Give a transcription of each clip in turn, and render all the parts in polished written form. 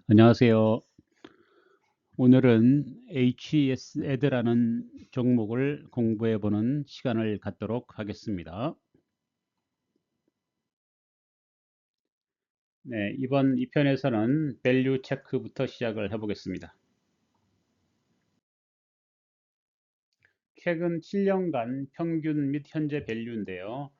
안녕하세요. 오늘은 HES-ED라는 종목을 공부해 보는 시간을 갖도록 하겠습니다. 네, 이번 2편에서는 밸류 체크부터 시작을 해 보겠습니다. 최근 7년간 평균 및 현재 밸류인데요.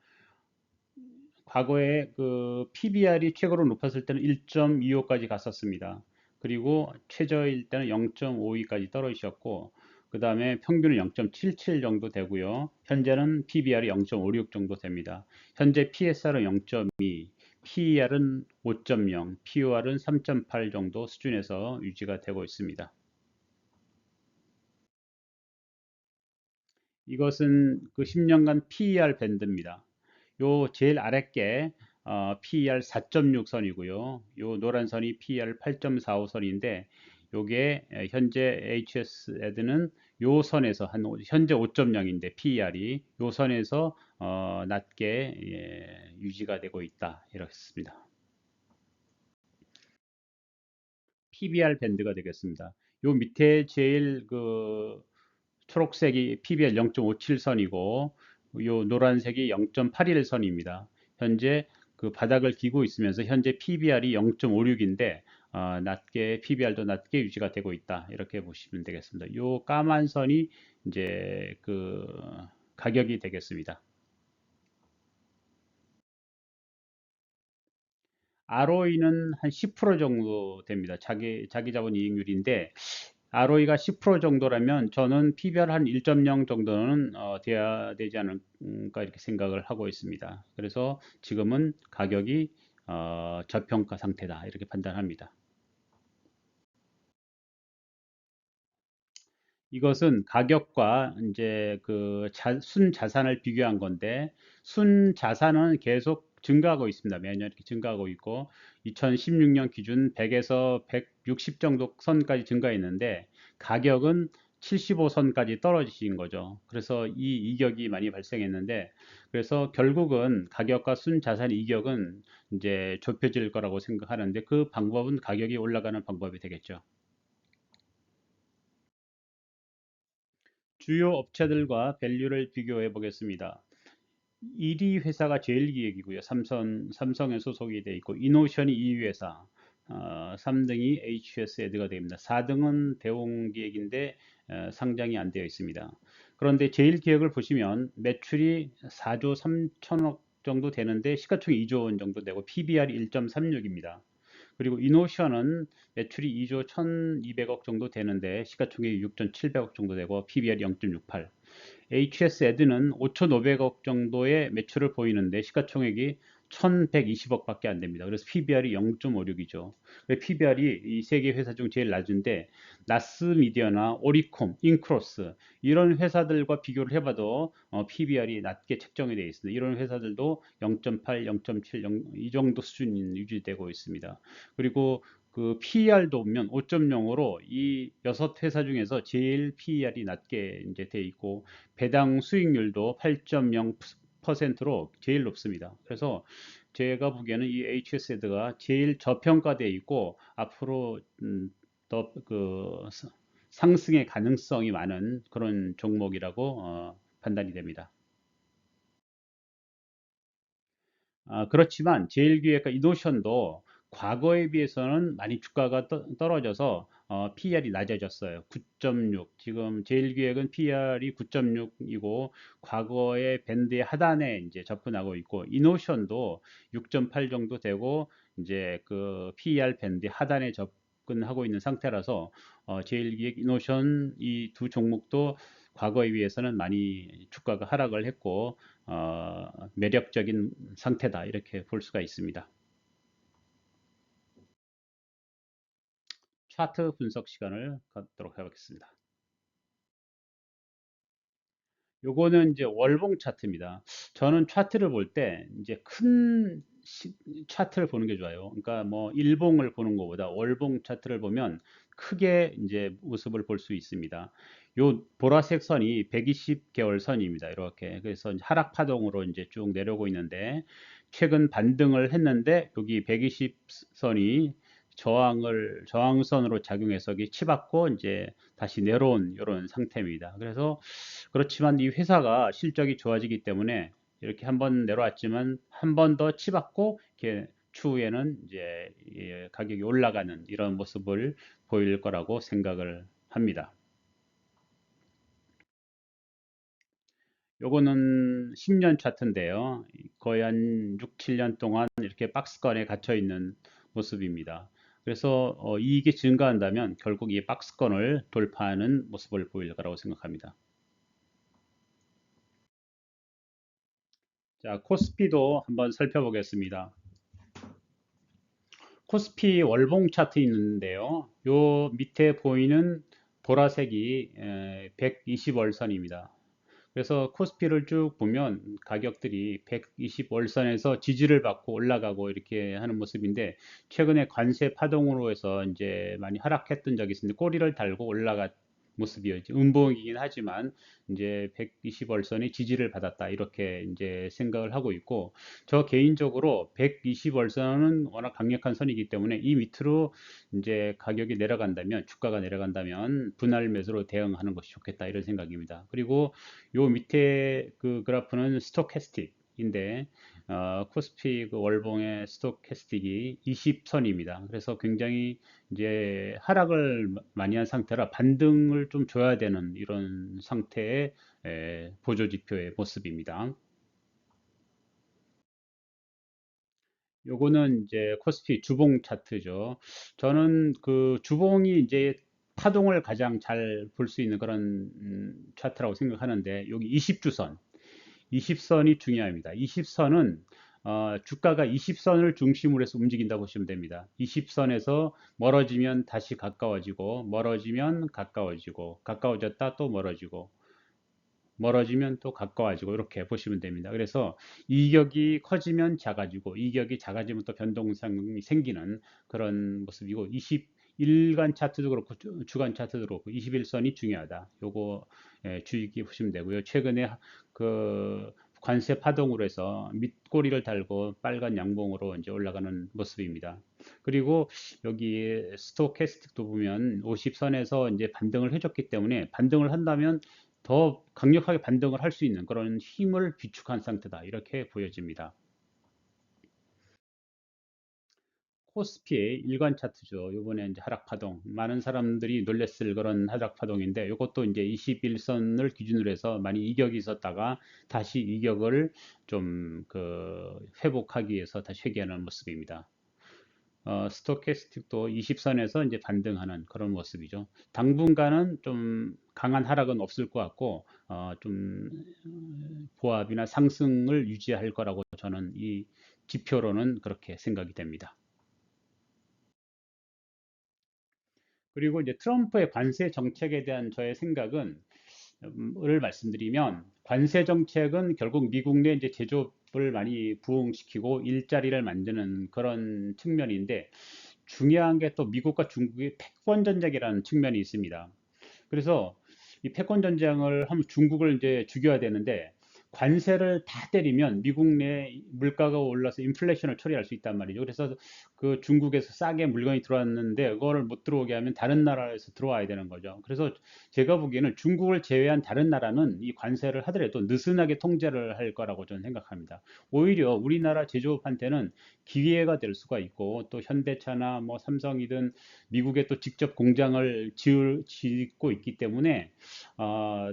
과거에 그 PBR이 최고로 높았을 때는 1.25까지 갔었습니다. 그리고 최저일 때는 0.52까지 떨어지셨고, 그 다음에 평균은 0.77 정도 되고요. 현재는 PBR이 0.56 정도 됩니다. 현재 PSR은 0.2, PER은 5.0, POR은 3.8 정도 수준에서 유지가 되고 있습니다. 이것은 그 10년간 PER 밴드입니다. 요 제일 아래 게 PER 4.6 선이고요. 요 노란 선이 PER 8.45 선인데 요게 현재 HS에드는 요 선에서 현재 5.0인데 PER이 요 선에서 낮게 유지가 되고 있다 이렇습니다. PBR 밴드가 되겠습니다. 요 밑에 제일 그 초록색이 PBR 0.57 선이고 요 노란색이 0.81 선입니다. 현재 그 바닥을 기고 있으면서 현재 PBR이 0.56인데 낮게 PBR도 낮게 유지가 되고 있다 이렇게 보시면 되겠습니다. 요 까만 선이 이제 그 가격이 되겠습니다. ROE는 한 10% 정도 됩니다. 자기 자본 이익률인데 ROE가 10% 정도라면 저는 PBR 한 1.0 정도는 돼야 되지 않을까 이렇게 생각을 하고 있습니다. 그래서 지금은 가격이 저평가 상태다 이렇게 판단합니다. 이것은 가격과 이제 그 순자산을 비교한 건데 순자산은 계속 증가하고 있습니다. 매년 이렇게 증가하고 있고 2016년 기준 100에서 160 정도 선까지 증가했는데 가격은 75선까지 떨어지신 거죠. 그래서 이 이격이 많이 발생했는데 그래서 결국은 가격과 순자산 이격은 이제 좁혀질 거라고 생각하는데 그 방법은 가격이 올라가는 방법이 되겠죠. 주요 업체들과 밸류를 비교해 보겠습니다. 1위 회사가 제일기획이고요. 삼성에 소속이 되어 있고 이노션이 2위 회사, 3등이 HS에드가 됩니다. 4등은 대웅기획인데 상장이 안 되어 있습니다. 그런데 제일기획을 보시면 매출이 4조 3천억 정도 되는데 시가총액 2조 원 정도 되고 PBR이 1.36입니다. 그리고 이노션은 매출이 2조 1,200억 정도 되는데 시가총액이 6,700억 정도 되고 PBR이 0.68. HS에드는 5,500억 정도의 매출을 보이는데 시가총액이 1,120억밖에 안 됩니다. 그래서 PBR이 0.56이죠. PBR이 이 세 개 회사 중 제일 낮은데 나스미디어나 오리콤, 인크로스 이런 회사들과 비교를 해봐도 PBR이 낮게 책정이 되어 있습니다. 이런 회사들도 0.8, 0.7, 이 정도 수준이 유지되고 있습니다. 그리고 그 PER도 보면 5.0으로 이 여섯 회사 중에서 제일 PER이 낮게 이제 돼 있고 배당 수익률도 8.0%로 제일 높습니다. 그래서 제가 보기에는 이 HS에드가 제일 저평가되어 있고 앞으로 더그 상승의 가능성이 많은 그런 종목이라고 판단이 됩니다. 그렇지만 제일기획과 이노션도 과거에 비해서는 많이 주가가 떨어져서 PER이 낮아졌어요. 9.6. 지금 제일기획은 PER이 9.6이고 과거의 밴드의 하단에 이제 접근하고 있고 이노션도 6.8 정도 되고 이제 그 PER 밴드 하단에 접근하고 있는 상태라서 제일기획, 이노션 이 두 종목도 과거에 비해서는 많이 주가가 하락을 했고 매력적인 상태다 이렇게 볼 수가 있습니다. 차트 분석 시간을 갖도록 하겠습니다. 요거는 이제 월봉 차트입니다. 저는 차트를 볼 때 이제 큰 차트를 보는 게 좋아요. 그러니까 뭐 일봉을 보는 것보다 월봉 차트를 보면 크게 이제 모습을 볼 수 있습니다. 요 보라색 선이 120개월 선입니다. 이렇게 그래서 하락 파동으로 이제 쭉 내려오고 있는데 최근 반등을 했는데 여기 120선이 저항선으로 작용해서 이게 치받고 이제 다시 내려온 이런 상태입니다. 그래서 그렇지만 이 회사가 실적이 좋아지기 때문에 이렇게 한번 내려왔지만 한 번 더 치받고 이렇게 추후에는 이제 가격이 올라가는 이런 모습을 보일 거라고 생각을 합니다. 요거는 10년 차트인데요. 거의 한 6, 7년 동안 이렇게 박스권에 갇혀 있는 모습입니다. 그래서 이익이 증가한다면 결국 이 박스권을 돌파하는 모습을 보일 거라고 생각합니다. 자, 코스피도 한번 살펴보겠습니다. 코스피 월봉 차트 있는데요. 요 밑에 보이는 보라색이 120월선입니다. 그래서 코스피를 쭉 보면 가격들이 120월선에서 지지를 받고 올라가고 이렇게 하는 모습인데 최근에 관세 파동으로 해서 이제 많이 하락했던 적이 있는데 꼬리를 달고 올라간 모습이었죠. 음봉이긴 하지만 이제 120월선이 지지를 받았다 이렇게 이제 생각을 하고 있고 저 개인적으로 120월선은 워낙 강력한 선이기 때문에 이 밑으로 이제 가격이 내려간다면 주가가 내려간다면 분할 매수로 대응하는 것이 좋겠다 이런 생각입니다. 그리고 요 밑에 그 그래프는 스토캐스틱인데 코스피 그 월봉의 스토캐스틱이 20선입니다. 그래서 굉장히 이제 하락을 많이 한 상태라 반등을 좀 줘야 되는 이런 상태의 보조 지표의 모습입니다. 요거는 이제 코스피 주봉 차트죠. 저는 그 주봉이 이제 파동을 가장 잘 볼 수 있는 그런 차트라고 생각하는데 여기 20주선 20선이 중요합니다. 20선은 주가가 20선을 중심으로 해서 움직인다고 보시면 됩니다. 20선에서 멀어지면 다시 가까워지고 멀어지면 가까워지고 가까워졌다 또 멀어지고 멀어지면 또 가까워지고 이렇게 보시면 됩니다. 그래서 이격이 커지면 작아지고 이격이 작아지면 또 변동성이 생기는 그런 모습이고 21간 차트도 그렇고 주간 차트도 그렇고 21선이 중요하다. 요거 주의 깊게 보시면 되고요. 최근에 그 관세 파동으로 해서 밑꼬리를 달고 빨간 양봉으로 이제 올라가는 모습입니다. 그리고 여기 스토캐스틱도 보면 50선에서 이제 반등을 해줬기 때문에 반등을 한다면 더 강력하게 반등을 할 수 있는 그런 힘을 비축한 상태다. 이렇게 보여집니다. 코스피의 일간 차트죠. 요번에 이제 하락 파동. 많은 사람들이 놀랬을 그런 하락 파동인데 이것도 이제 21선을 기준으로 해서 많이 이격이 있었다가 다시 이격을 좀 그 회복하기 위해서 다시 회귀하는 모습입니다. 스토캐스틱도 20선에서 이제 반등하는 그런 모습이죠. 당분간은 좀 강한 하락은 없을 것 같고, 좀 보합이나 상승을 유지할 거라고 저는 이 지표로는 그렇게 생각이 됩니다. 그리고 이제 트럼프의 관세 정책에 대한 저의 생각은 을 말씀드리면 관세 정책은 결국 미국 내 이제 제조업을 많이 부흥시키고 일자리를 만드는 그런 측면인데 중요한 게 또 미국과 중국의 패권 전쟁이라는 측면이 있습니다. 그래서 이 패권 전쟁을 하면 중국을 이제 죽여야 되는데 관세를 다 때리면 미국 내 물가가 올라서 인플레이션을 처리할 수 있단 말이죠. 그래서 그 중국에서 싸게 물건이 들어왔는데 그거를 못 들어오게 하면 다른 나라에서 들어와야 되는 거죠. 그래서 제가 보기에는 중국을 제외한 다른 나라는 이 관세를 하더라도 느슨하게 통제를 할 거라고 저는 생각합니다. 오히려 우리나라 제조업한테는 기회가 될 수가 있고 또 현대차나 뭐 삼성이든 미국에 또 직접 공장을 짓고 있기 때문에 어,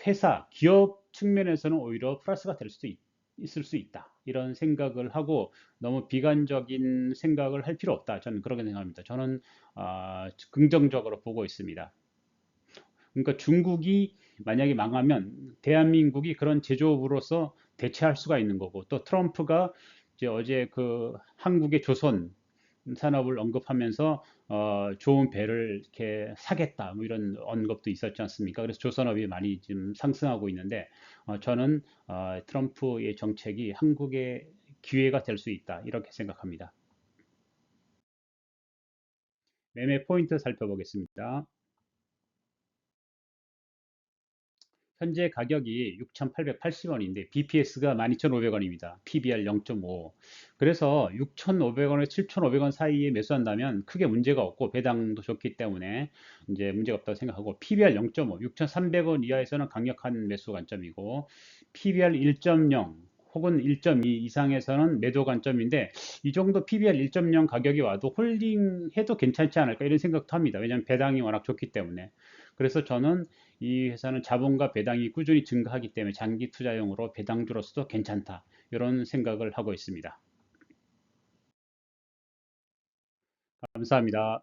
회사, 기업 측면에서는 오히려 플러스가 될 수도 있을 수 있다. 이런 생각을 하고 너무 비관적인 생각을 할 필요 없다. 저는 그렇게 생각합니다. 저는 긍정적으로 보고 있습니다. 그러니까 중국이 만약에 망하면 대한민국이 그런 제조업으로서 대체할 수가 있는 거고 또 트럼프가 이제 어제 그 한국의 조선 산업을 언급하면서 좋은 배를 이렇게 사겠다 뭐 이런 언급도 있었지 않습니까? 그래서 조선업이 많이 지금 상승하고 있는데 저는 트럼프의 정책이 한국의 기회가 될 수 있다 이렇게 생각합니다. 매매 포인트 살펴보겠습니다. 현재 가격이 6,880원인데 BPS가 12,500원입니다. PBR 0.5. 그래서 6,500원에서 7,500원 사이에 매수한다면 크게 문제가 없고 배당도 좋기 때문에 이제 문제가 없다고 생각하고 PBR 0.5, 6,300원 이하에서는 강력한 매수 관점이고 PBR 1.0 혹은 1.2 이상에서는 매도 관점인데 이 정도 PBR 1.0 가격이 와도 홀딩해도 괜찮지 않을까 이런 생각도 합니다. 왜냐하면 배당이 워낙 좋기 때문에. 그래서 저는 이 회사는 자본과 배당이 꾸준히 증가하기 때문에 장기 투자용으로 배당주로서도 괜찮다. 이런 생각을 하고 있습니다. 감사합니다.